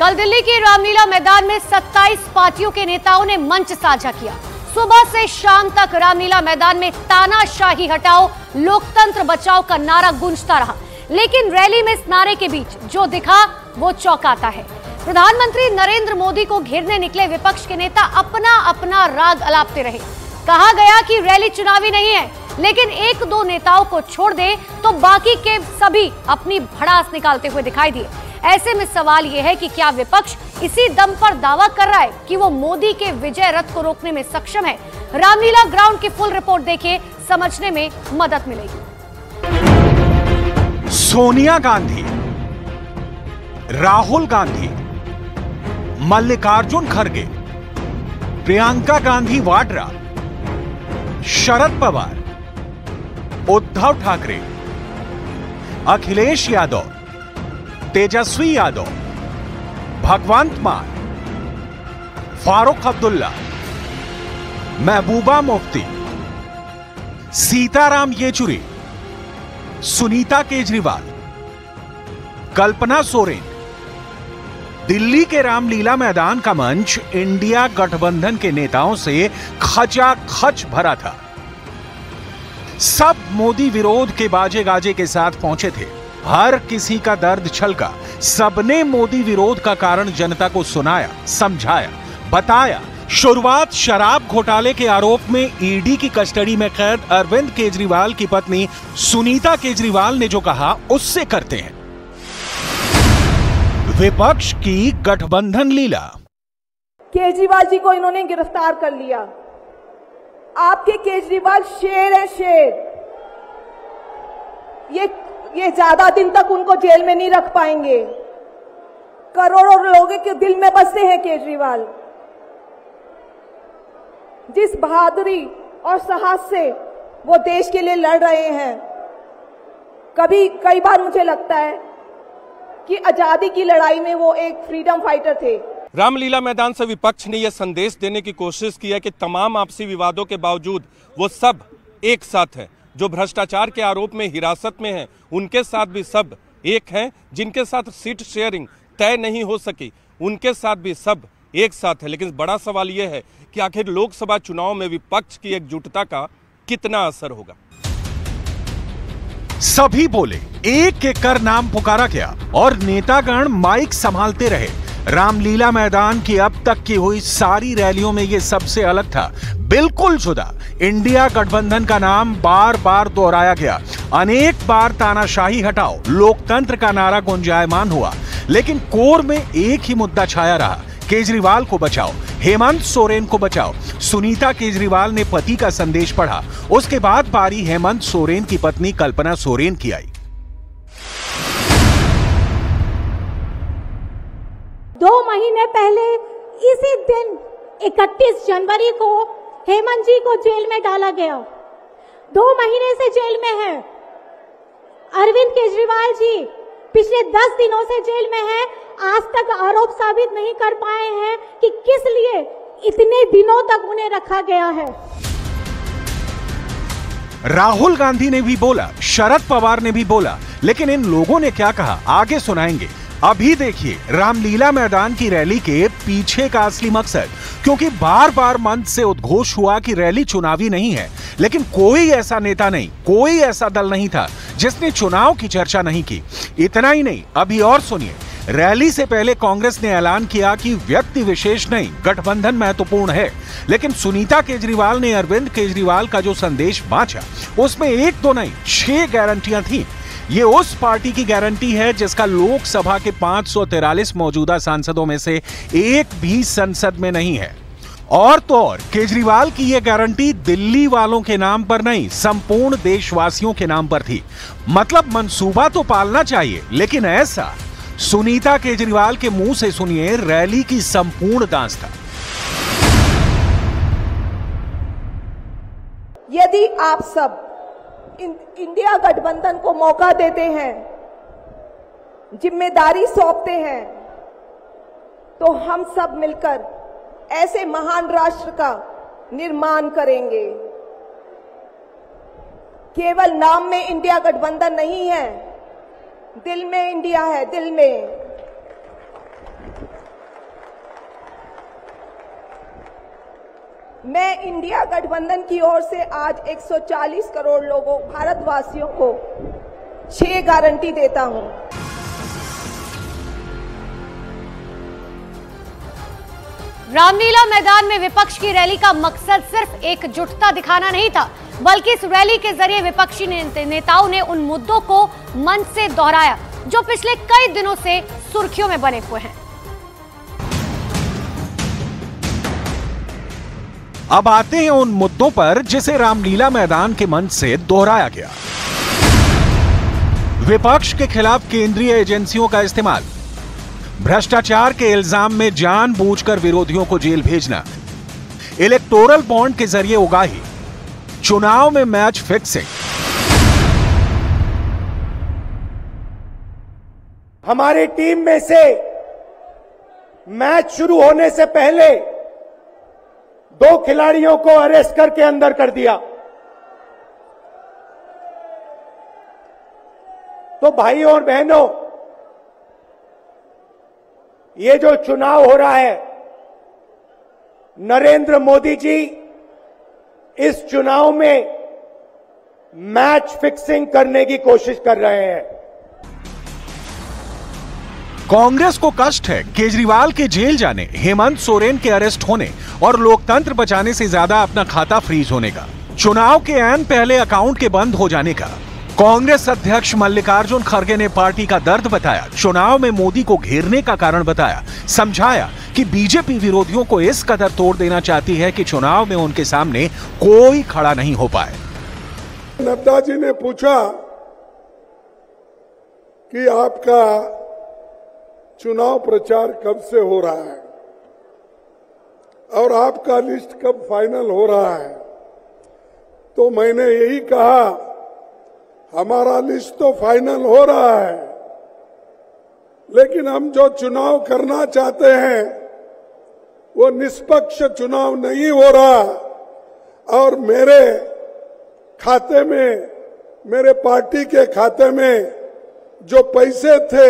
कल दिल्ली के रामलीला मैदान में 27 पार्टियों के नेताओं ने मंच साझा किया। सुबह से शाम तक रामलीला मैदान में तानाशाही हटाओ, लोकतंत्र बचाओ का नारा गूंजता रहा। लेकिन रैली में इस नारे के बीच जो दिखा वो चौंकाता है। प्रधानमंत्री नरेंद्र मोदी को घेरने निकले विपक्ष के नेता अपना अपना राग अलापते रहे। कहा गया कि रैली चुनावी नहीं है, लेकिन एक दो नेताओं को छोड़ दे तो बाकी के सभी अपनी भड़ास निकालते हुए दिखाई दिए। ऐसे में सवाल यह है कि क्या विपक्ष इसी दम पर दावा कर रहा है कि वो मोदी के विजय रथ को रोकने में सक्षम है? रामलीला ग्राउंड की फुल रिपोर्ट देखिए, समझने में मदद मिलेगी। सोनिया गांधी, राहुल गांधी, मल्लिकार्जुन खड़गे, प्रियंका गांधी वाड्रा, शरद पवार, उद्धव ठाकरे, अखिलेश यादव, तेजस्वी यादव, भगवंत मान, फारूक अब्दुल्ला, महबूबा मुफ्ती, सीताराम येचुरी, सुनीता केजरीवाल, कल्पना सोरेन। दिल्ली के रामलीला मैदान का मंच इंडिया गठबंधन के नेताओं से खचाखच भरा था। सब मोदी विरोध के बाजे गाजे के साथ पहुंचे थे। हर किसी का दर्द छलका। सबने मोदी विरोध का कारण जनता को सुनाया, समझाया, बताया। शुरुआत शराब घोटाले के आरोप में ईडी की कस्टडी में कैद अरविंद केजरीवाल की पत्नी सुनीता केजरीवाल ने जो कहा उससे करते हैं। विपक्ष की गठबंधन लीला। केजरीवाल जी को इन्होंने गिरफ्तार कर लिया। आपके केजरीवाल शेर है, शेर। ये ज्यादा दिन तक उनको जेल में नहीं रख पाएंगे। करोड़ों लोगों के दिल में बसते हैं केजरीवाल। जिस बहादुरी और साहस से वो देश के लिए लड़ रहे हैं, कई बार मुझे लगता है कि आजादी की लड़ाई में वो एक फ्रीडम फाइटर थे। रामलीला मैदान से विपक्ष ने यह संदेश देने की कोशिश की है कि तमाम आपसी विवादों के बावजूद वो सब एक साथ हैं। जो भ्रष्टाचार के आरोप में हिरासत में हैं, उनके साथ भी सब एक हैं। जिनके साथ सीट शेयरिंग तय नहीं हो सकी, उनके साथ भी सब एक साथ है। लेकिन बड़ा सवाल यह है कि आखिर लोकसभा चुनाव में विपक्ष की एकजुटता का कितना असर होगा। सभी बोले, एक एक कर नाम पुकारा गया और नेतागण माइक संभालते रहे। रामलीला मैदान की अब तक की हुई सारी रैलियों में यह सबसे अलग था, बिल्कुल जुदा। इंडिया गठबंधन का नाम बार बार दोहराया गया। अनेक बार तानाशाही हटाओ, लोकतंत्र का नारा गुंजायमान हुआ। लेकिन कोर में एक ही मुद्दा छाया रहा, केजरीवाल को बचाओ, हेमंत सोरेन को बचाओ। सुनीता केजरीवाल ने पति का संदेश पढ़ा। उसके बाद बारी हेमंत सोरेन की पत्नी कल्पना सोरेन की आई। 2 महीने पहले इसी दिन 31 जनवरी को हेमंत जी को जेल में डाला गया। 2 महीने से जेल में है। अरविंद केजरीवाल जी पिछले 10 दिनों से जेल में है। आज तक आरोप साबित नहीं कर पाए हैं कि किस लिए इतने दिनों तक उन्हें रखा गया है। राहुल गांधी ने भी बोला, शरद पवार ने भी बोला, लेकिन इन लोगों ने क्या कहा आगे सुनाएंगे। अभी देखिए रामलीला मैदान की रैली के पीछे का असली मकसद, क्योंकि बार बार मंच से उद्घोष हुआ कि रैली चुनावी नहीं है, लेकिन कोई ऐसा नेता नहीं, कोई ऐसा दल नहीं था जिसने चुनाव की चर्चा नहीं की। इतना ही नहीं, अभी और सुनिए। रैली से पहले कांग्रेस ने ऐलान किया कि व्यक्ति विशेष नहीं, गठबंधन महत्वपूर्ण है। लेकिन सुनीता केजरीवाल ने अरविंद केजरीवाल का जो संदेश बांटा, उसमें 1 2 नहीं 6 गारंटियां थी। ये उस पार्टी की गारंटी है जिसका लोकसभा के 543 मौजूदा सांसदों में से एक भी संसद में नहीं है। और तो और केजरीवाल की यह गारंटी दिल्ली वालों के नाम पर नहीं, संपूर्ण देशवासियों के नाम पर थी। मतलब मंसूबा तो पालना चाहिए, लेकिन ऐसा सुनीता केजरीवाल के मुंह से सुनिए, रैली की संपूर्ण दास्तां। यदि आप सब इंडिया गठबंधन को मौका देते हैं, जिम्मेदारी सौंपते हैं, तो हम सब मिलकर ऐसे महान राष्ट्र का निर्माण करेंगे। केवल नाम में इंडिया गठबंधन नहीं है, दिल में इंडिया है, दिल में। मैं इंडिया गठबंधन की ओर से आज 140 करोड़ लोगों भारतवासियों को 6 गारंटी देता हूं। रामलीला मैदान में विपक्ष की रैली का मकसद सिर्फ एकजुटता दिखाना नहीं था, बल्कि इस रैली के जरिए विपक्षी नेताओं ने उन मुद्दों को मंच से दोहराया जो पिछले कई दिनों से सुर्खियों में बने हुए हैं। अब आते हैं उन मुद्दों पर जिसे रामलीला मैदान के मंच से दोहराया गया। विपक्ष के खिलाफ केंद्रीय एजेंसियों का इस्तेमाल, भ्रष्टाचार के इल्जाम में जानबूझकर विरोधियों को जेल भेजना, इलेक्टोरल बॉन्ड के जरिए उगाही, चुनाव में मैच फिक्सिंग। हमारी टीम में से मैच शुरू होने से पहले 2 खिलाड़ियों को अरेस्ट करके अंदर कर दिया। तो भाइयों और बहनों, ये जो चुनाव हो रहा है, नरेंद्र मोदी जी इस चुनाव में मैच फिक्सिंग करने की कोशिश कर रहे हैं। कांग्रेस को कष्ट है केजरीवाल के जेल जाने, हेमंत सोरेन के अरेस्ट होने और लोकतंत्र बचाने से ज्यादा अपना खाता फ्रीज होने का, चुनाव के ऐन पहले अकाउंट के बंद हो जाने का। कांग्रेस अध्यक्ष मल्लिकार्जुन खड़गे ने पार्टी का दर्द बताया, चुनाव में मोदी को घेरने का कारण बताया, समझाया कि बीजेपी विरोधियों को इस कदर तोड़ देना चाहती है कि चुनाव में उनके सामने कोई खड़ा नहीं हो पाए। नड्डा जी ने पूछा कि आपका चुनाव प्रचार कब से हो रहा है और आपका लिस्ट कब फाइनल हो रहा है, तो मैंने यही कहा, हमारा लिस्ट तो फाइनल हो रहा है, लेकिन हम जो चुनाव करना चाहते हैं वो निष्पक्ष चुनाव नहीं हो रहा और मेरे खाते में, मेरे पार्टी के खाते में जो पैसे थे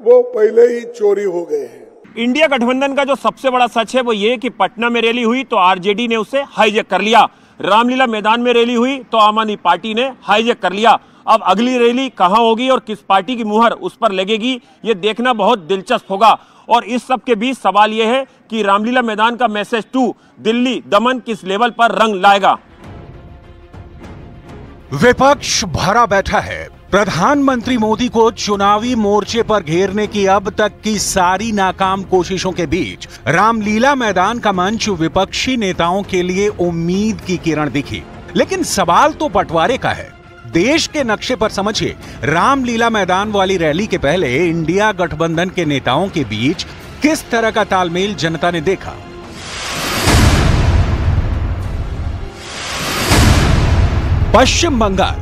वो पहले ही चोरी हो गए हैं। इंडिया गठबंधन का जो सबसे बड़ा सच है वो ये कि पटना में रैली हुई तो आरजेडी ने उसे हाईजैक कर लिया, रामलीला मैदान में रैली हुई तो आम आदमी पार्टी ने हाईजैक कर लिया। अब अगली रैली कहां होगी और किस पार्टी की मुहर उस पर लगेगी, ये देखना बहुत दिलचस्प होगा। और इस सब के बीच सवाल यह है कि रामलीला मैदान का मैसेज 2 दिल्ली दमन किस लेवल पर रंग लाएगा। विपक्ष भरा बैठा है। प्रधानमंत्री मोदी को चुनावी मोर्चे पर घेरने की अब तक की सारी नाकाम कोशिशों के बीच रामलीला मैदान का मंच विपक्षी नेताओं के लिए उम्मीद की किरण दिखी। लेकिन सवाल तो बंटवारे का है। देश के नक्शे पर समझिए, रामलीला मैदान वाली रैली के पहले इंडिया गठबंधन के नेताओं के बीच किस तरह का तालमेल जनता ने देखा। पश्चिम बंगाल,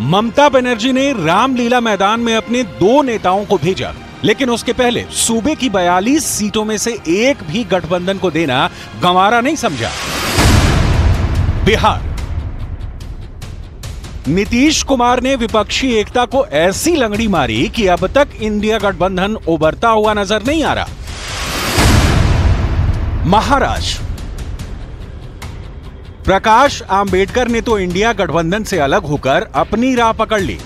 ममता बनर्जी ने रामलीला मैदान में अपने 2 नेताओं को भेजा, लेकिन उसके पहले सूबे की 42 सीटों में से एक भी गठबंधन को देना गंवारा नहीं समझा। बिहार, नीतीश कुमार ने विपक्षी एकता को ऐसी लंगड़ी मारी कि अब तक इंडिया गठबंधन उभरता हुआ नजर नहीं आ रहा। महाराष्ट्र, प्रकाश आंबेडकर ने तो इंडिया गठबंधन से अलग होकर अपनी राह पकड़ ली।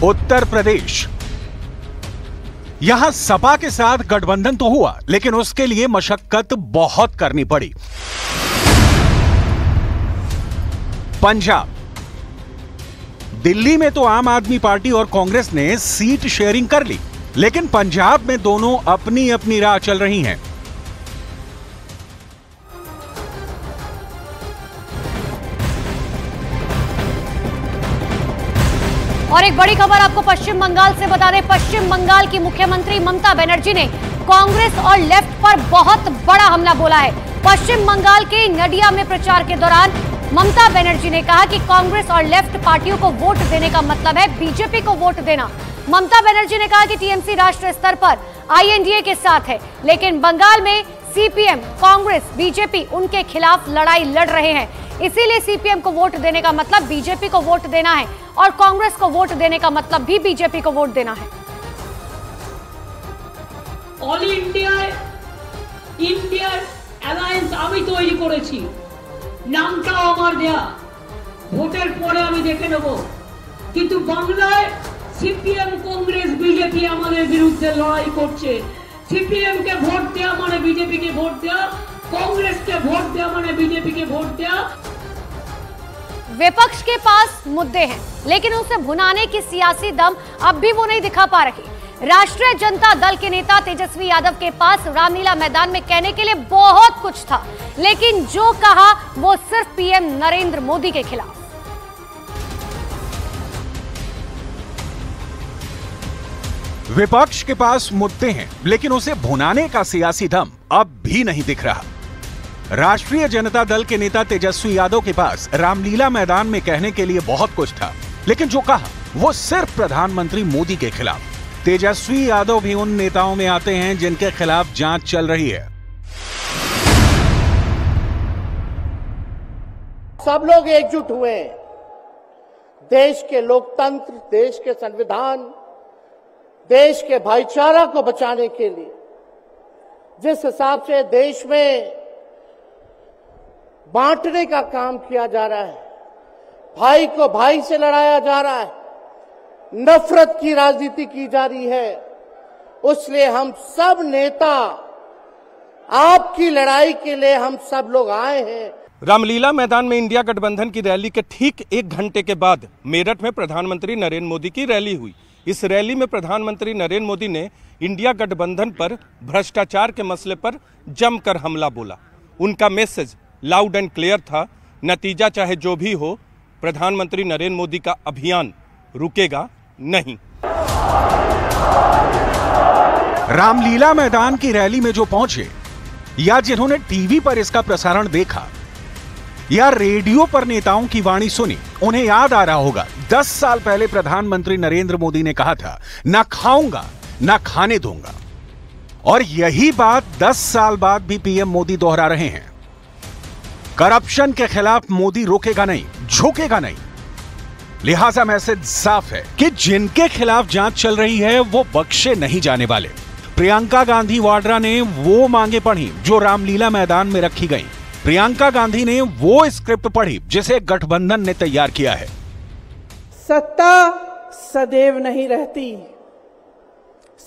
उत्तर प्रदेश, यहां सपा के साथ गठबंधन तो हुआ, लेकिन उसके लिए मशक्कत बहुत करनी पड़ी। पंजाब, दिल्ली में तो आम आदमी पार्टी और कांग्रेस ने सीट शेयरिंग कर ली, लेकिन पंजाब में दोनों अपनी अपनी राह चल रही हैं। और एक बड़ी खबर आपको पश्चिम बंगाल से बता दें। पश्चिम बंगाल की मुख्यमंत्री ममता बनर्जी ने कांग्रेस और लेफ्ट पर बहुत बड़ा हमला बोला है। पश्चिम बंगाल के नडिया में प्रचार के दौरान ममता बनर्जी ने कहा कि कांग्रेस और लेफ्ट पार्टियों को वोट देने का मतलब है बीजेपी को वोट देना। ममता बनर्जी ने कहा कि टीएमसी राष्ट्रीय स्तर पर आईएनडीए के साथ है, लेकिन बंगाल में सीपीएम, कांग्रेस, बीजेपी उनके खिलाफ लड़ाई लड़ रहे हैं। इसीलिए सीपीएम को वोट देने का मतलब बीजेपी को वोट देना है और कांग्रेस को वोट देने का मतलब भी बीजेपी को वोट देना है। অল ইন্ডিয়ার অ্যালায়েন্স আমি তৈরি করেছি, নামটাও আমার দেয়া, ভোটের পরে আমি দেখে নেব। কিন্তু বাংলায় সিপিএম, কংগ্রেস, বিজেপি আমাদের বিরুদ্ধে লড়াই করছে। सीपीएम के वोट दिया माने बीजेपी के वोट दिया, कांग्रेस के वोट दिया माने बीजेपी के वोट दिया। विपक्ष के पास मुद्दे हैं, लेकिन उसे भुनाने की सियासी दम अब भी वो नहीं दिखा पा रही। राष्ट्रीय जनता दल के नेता तेजस्वी यादव के पास रामलीला मैदान में कहने के लिए बहुत कुछ था, लेकिन जो कहा वो सिर्फ पीएम नरेंद्र मोदी के खिलाफ। विपक्ष के पास मुद्दे हैं, लेकिन उसे भुनाने का सियासी दम अब भी नहीं दिख रहा। राष्ट्रीय जनता दल के नेता तेजस्वी यादव के पास रामलीला मैदान में कहने के लिए बहुत कुछ था, लेकिन जो कहा वो सिर्फ प्रधानमंत्री मोदी के खिलाफ। तेजस्वी यादव भी उन नेताओं में आते हैं जिनके खिलाफ जांच चल रही है। सब लोग एकजुट हुए हैं देश के लोकतंत्र, देश के संविधान, देश के भाईचारा को बचाने के लिए। जिस हिसाब से देश में बांटने का काम किया जा रहा है, भाई को भाई से लड़ाया जा रहा है, नफरत की राजनीति की जा रही है, उसलिए हम सब नेता आपकी लड़ाई के लिए हम सब लोग आए हैं। रामलीला मैदान में इंडिया गठबंधन की रैली के ठीक 1 घंटे के बाद मेरठ में प्रधानमंत्री नरेंद्र मोदी की रैली हुई। इस रैली में प्रधानमंत्री नरेंद्र मोदी ने इंडिया गठबंधन पर भ्रष्टाचार के मसले पर जमकर हमला बोला। उनका मैसेज लाउड एंड क्लियर था, नतीजा चाहे जो भी हो, प्रधानमंत्री नरेंद्र मोदी का अभियान रुकेगा नहीं। रामलीला मैदान की रैली में जो पहुंचे या जिन्होंने टीवी पर इसका प्रसारण देखा या रेडियो पर नेताओं की वाणी सुनी, उन्हें याद आ रहा होगा 10 साल पहले प्रधानमंत्री नरेंद्र मोदी ने कहा था, ना खाऊंगा ना खाने दूंगा। और यही बात 10 साल बाद भी पीएम मोदी दोहरा रहे हैं। करप्शन के खिलाफ मोदी रुकेगा नहीं, झुकेगा नहीं। लिहाजा मैसेज साफ है कि जिनके खिलाफ जांच चल रही है वो बख्शे नहीं जाने वाले। प्रियंका गांधी वाड्रा ने वो मांगे पढ़ी जो रामलीला मैदान में रखी गई। प्रियंका गांधी ने वो स्क्रिप्ट पढ़ी जिसे गठबंधन ने तैयार किया है। सत्ता सदैव नहीं रहती,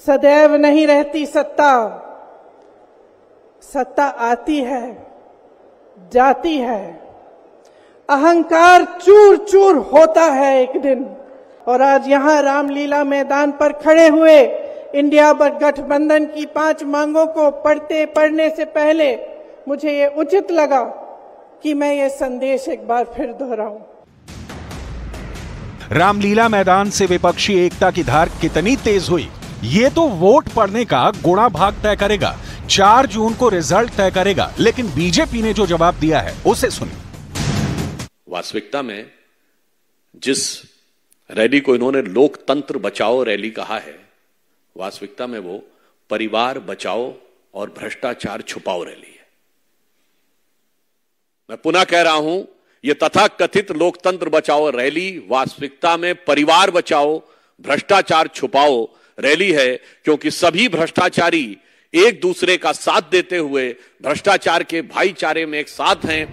सदैव नहीं रहती सत्ता। सत्ता आती है, जाती है, अहंकार चूर चूर होता है एक दिन। और आज यहां रामलीला मैदान पर खड़े हुए इंडिया गठबंधन की 5 मांगों को पढ़ने से पहले मुझे ये उचित लगा कि मैं ये संदेश एक बार फिर दोहराऊं। रामलीला मैदान से विपक्षी एकता की धार कितनी तेज हुई, ये तो वोट पड़ने का गुणा भाग तय करेगा। 4 जून को रिजल्ट तय करेगा। लेकिन बीजेपी ने जो जवाब दिया है उसे सुनिए। वास्तविकता में जिस रैली को इन्होंने लोकतंत्र बचाओ रैली कहा है, वास्तविकता में वो परिवार बचाओ और भ्रष्टाचार छुपाओ रैली है। मैं पुनः कह रहा हूं, यह तथाकथित लोकतंत्र बचाओ रैली वास्तविकता में परिवार बचाओ भ्रष्टाचार छुपाओ रैली है, क्योंकि सभी भ्रष्टाचारी एक दूसरे का साथ देते हुए भ्रष्टाचार के भाईचारे में एक साथ हैं।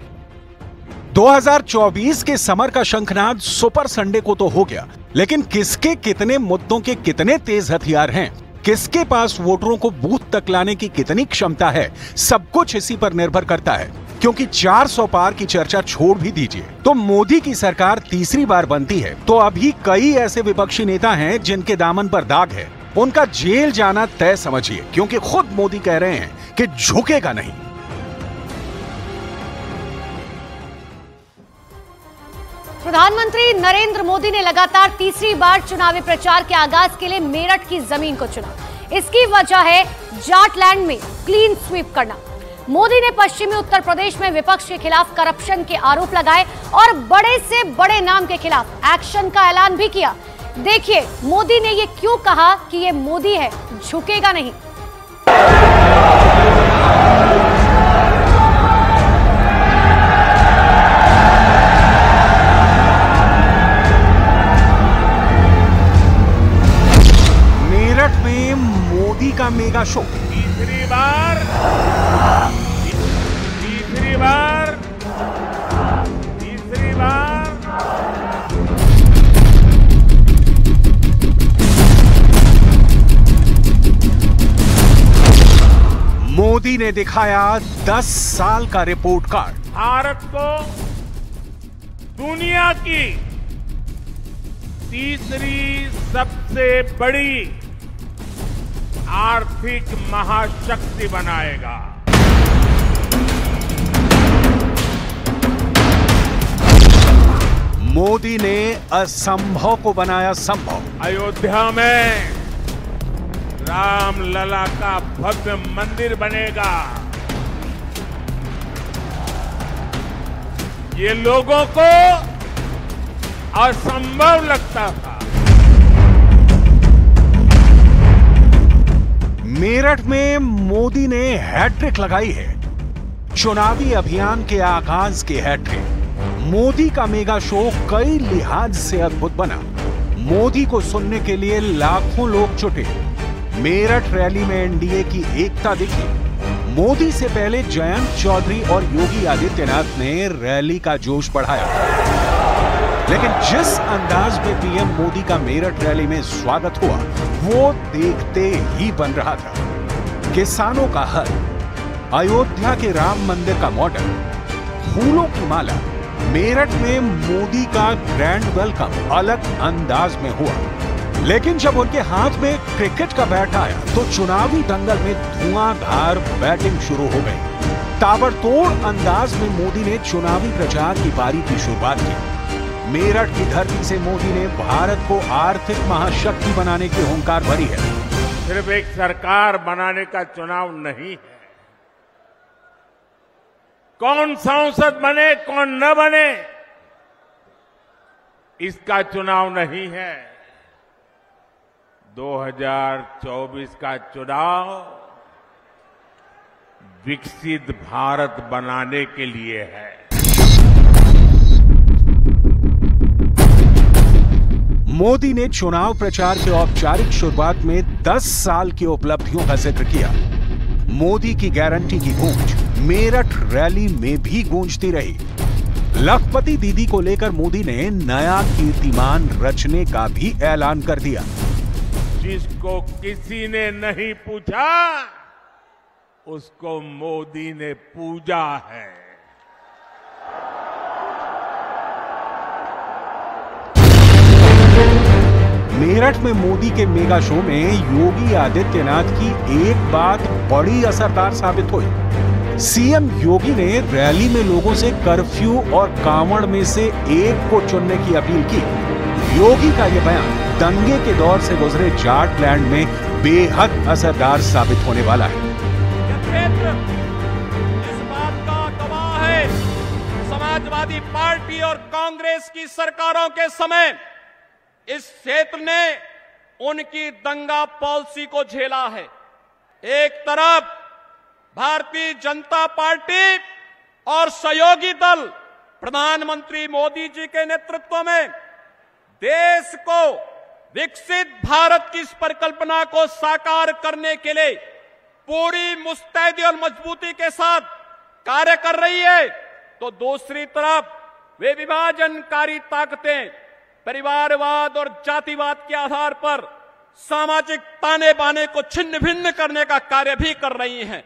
2024 के समर का शंखनाद सुपर संडे को तो हो गया, लेकिन किसके कितने मुद्दों के कितने तेज हथियार हैं, किसके पास वोटरों को बूथ तक लाने की कितनी क्षमता है, सब कुछ इसी पर निर्भर करता है। क्योंकि 400 पार की चर्चा छोड़ भी दीजिए तो मोदी की सरकार तीसरी बार बनती है तो अभी कई ऐसे विपक्षी नेता हैं जिनके दामन पर दाग है। उनका जेल जाना तय समझिए, क्योंकि खुद मोदी कह रहे हैं कि झुकेगा नहीं। प्रधानमंत्री नरेंद्र मोदी ने लगातार तीसरी बार चुनावी प्रचार के आगाज के लिए मेरठ की जमीन को चुना। इसकी वजह है जाटलैंड में क्लीन स्वीप करना। मोदी ने पश्चिमी उत्तर प्रदेश में विपक्ष के खिलाफ करप्शन के आरोप लगाए और बड़े से बड़े नाम के खिलाफ एक्शन का ऐलान भी किया। देखिए मोदी ने ये क्यों कहा कि ये मोदी है, झुकेगा नहीं। मेरठ में मोदी का मेगा शो। तीसरी बार मोदी ने दिखाया 10 साल का रिपोर्ट कार्ड। भारत को दुनिया की तीसरी सबसे बड़ी आर्थिक महाशक्ति बनाएगा। मोदी ने असंभव को बनाया संभव। अयोध्या में रामलला का भव्य मंदिर बनेगा। ये लोगों को असंभव लगता था। मेरठ में मोदी ने हैट्रिक लगाई है। चुनावी अभियान के आगाज की हैट्रिक। मोदी का मेगा शो कई लिहाज से अद्भुत बना। मोदी को सुनने के लिए लाखों लोग जुटे। मेरठ रैली में एनडीए की एकता दिखी। मोदी से पहले जयंत चौधरी और योगी आदित्यनाथ ने रैली का जोश बढ़ाया, लेकिन जिस अंदाज में पीएम मोदी का मेरठ रैली में स्वागत हुआ वो देखते ही बन रहा था। किसानों का हल, अयोध्या के राम मंदिर का मॉडल, फूलों की माला, मेरठ में मोदी का ग्रैंड वेलकम अलग अंदाज में हुआ। लेकिन जब उनके हाथ में क्रिकेट का बैट आया तो चुनावी दंगल में धुआंधार बैटिंग शुरू हो गई। ताबड़तोड़ अंदाज में मोदी ने चुनावी प्रचार की पारी की शुरुआत की। मेरठ की धरती से मोदी ने भारत को आर्थिक महाशक्ति बनाने की हुंकार भरी है। सिर्फ एक सरकार बनाने का चुनाव नहीं है। कौन सांसद बने कौन न बने इसका चुनाव नहीं है। 2024 का चुनाव विकसित भारत बनाने के लिए है। मोदी ने चुनाव प्रचार के औपचारिक शुरुआत में 10 साल की उपलब्धियों का जिक्र किया। मोदी की गारंटी की गूंज मेरठ रैली में भी गूंजती रही। लखपति दीदी को लेकर मोदी ने नया कीर्तिमान रचने का भी ऐलान कर दिया। जिसको किसी ने नहीं पूछा उसको मोदी ने पूजा है। मेरठ में मोदी के मेगा शो में योगी आदित्यनाथ की एक बात बड़ी असरदार साबित हुई। सीएम योगी ने रैली में लोगों से कर्फ्यू और कांवड़ में से एक को चुनने की अपील की। योगी का यह बयान दंगे के दौर से गुजरे जाटलैंड में बेहद असरदार साबित होने वाला है। इस बात का गवाह है, समाजवादी पार्टी और कांग्रेस की सरकारों के समय इस क्षेत्र ने उनकी दंगा पॉलिसी को झेला है। एक तरफ भारतीय जनता पार्टी और सहयोगी दल प्रधानमंत्री मोदी जी के नेतृत्व में देश को विकसित भारत की इस परिकल्पना को साकार करने के लिए पूरी मुस्तैदी और मजबूती के साथ कार्य कर रही है, तो दूसरी तरफ वे विभाजनकारी ताकतें परिवारवाद और जातिवाद के आधार पर सामाजिक ताने बाने को छिन्न भिन्न करने का कार्य भी कर रही हैं।